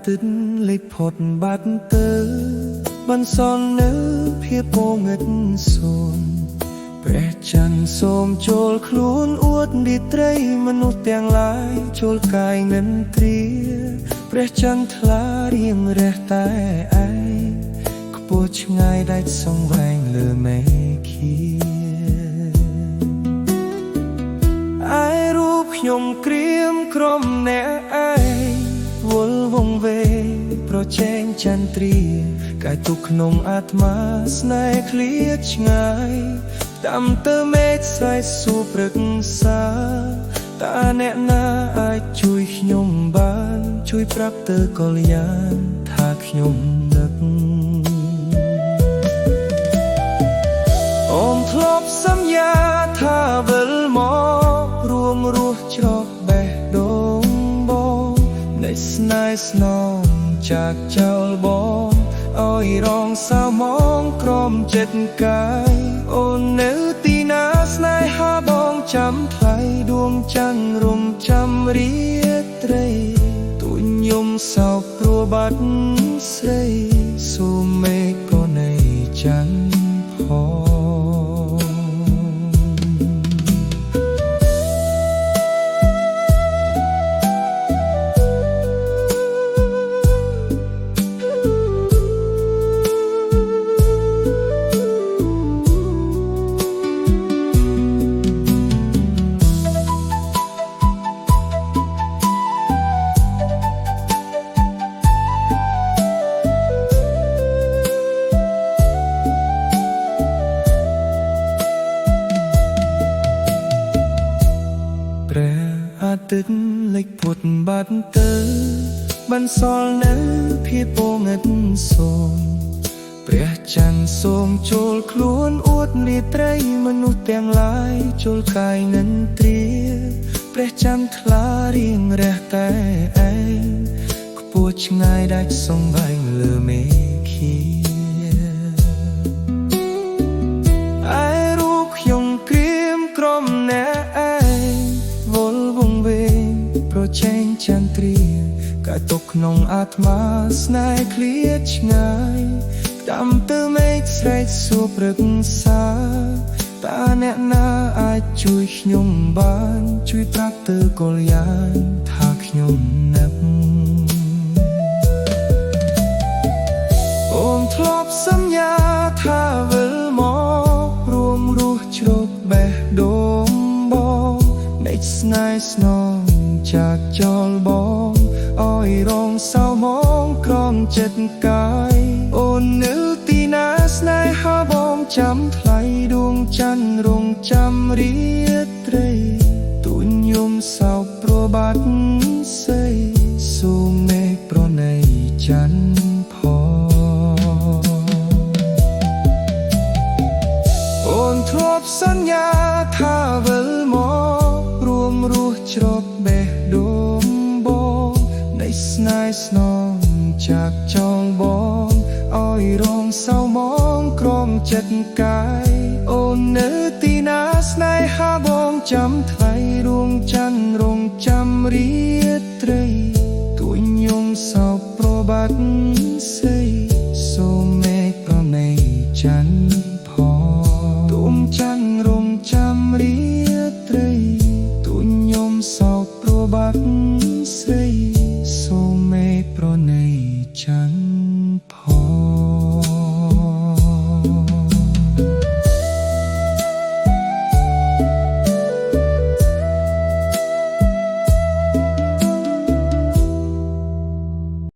ទិតលេចផុតបាត់ទៅបន្សល់នៅភាពងងឹតសូន្យព្រះច័ន្ទសូមចូលខ្លួនអួតឌីត្រីមនុស្សទាំងឡាយចូលកាយនិន្ទ្រាព្រះច័ន្ទថ្លារៀងរះតែឯងខ្ពស់ឆ្ងាយដាច់សង្វែងលើមេឃាឯរូបខ្ញុំក្រៀមក្រុមអ្នកឯងវល់វង្វេងប្រជែងចន្ទ្រាកាយទុកក្នុងអាត្មាស្នេហ៍ឃ្លាតឆ្ងាយតាមទៅមេឃស្រែកសួរព្រឹក្សាតើអ្នកណាអាចជួយខ្ញុំបានជួយប្រាប់ទៅកល្យានថាខ្ញុំនឹកអូនធ្លាប់សន្យាថាវិលមករួមរស់ច្រកបេះដូងបងនៃស្នេហ៍ស្នងจากចោលបងឲ្យរងសាមងក្រំចិត្តកាយអូននៅទីណាស្នេហាបងចាំថ្លៃដួងច័ន្ទរំចាំរាត្រីទូញយំសោកព្រោះបាត់ស្រីសូមមេឃប្រណីច័ន្ទផងព្រះអាទិត្យលេចផុតបាត់ទៅបន្សល់នៅភាពងងឹតសូន្យព្រះច័ន្ទសូមចូលខ្លួនអួតរាត្រីមនុស្សទាំងឡាយចូលកាយនិន្ទ្រាព្រះច័ន្ទថ្លារៀងរះតែឯងខ្ពស់ឆ្ងាយដាច់សង្វែងលើមេឃាឯរូបខ្ញុំក្រៀមក្រុមអ្នកឯងវល់វង្វេងប្រជែងចន្ទ្រាកាយទុកក្នុងអាត្មាស្នេហ៍ឃ្លាតឆ្ងាយតាមទៅមេឃស្រែកសួរព្រឹក្សាតើអ្នកណាអាចជួយខ្ញុំបានជួយប្រាប់ទៅកល្យានថាខ្ញុំនឹកអូនធ្លាប់សន្យាថាវិលមករួមរស់ជ្រកបេះដូងបងនៃស្នេហ៍ស្នងจากចោលបងឲ្យរងសៅមងក្រំចិត្តកាយអូននៅទីណាស្នេហាបងចាំថ្លៃដួងច័ន្ទរងចាំរាត្រីទូញយំសោកព្រោះបាត់ស្រីសូមមេឃប្រណីច័ន្ទផងអូនធ្លាប់សន្យាថាវិលមករួមរស់ច្រកបេះដូងបងនៃស្នេហ៍ស្នងจากចោលបងឲ្យរងសៅមងក្រំចិត្តកាយអូននៅទីណាស្នេហាបងចាំថ្លៃដួងច័ន្ទរងចាំរាត្រីទួញយំសោកព្រោះបាត់ស្រីសូមមេឃប្រណីច័ន្ទ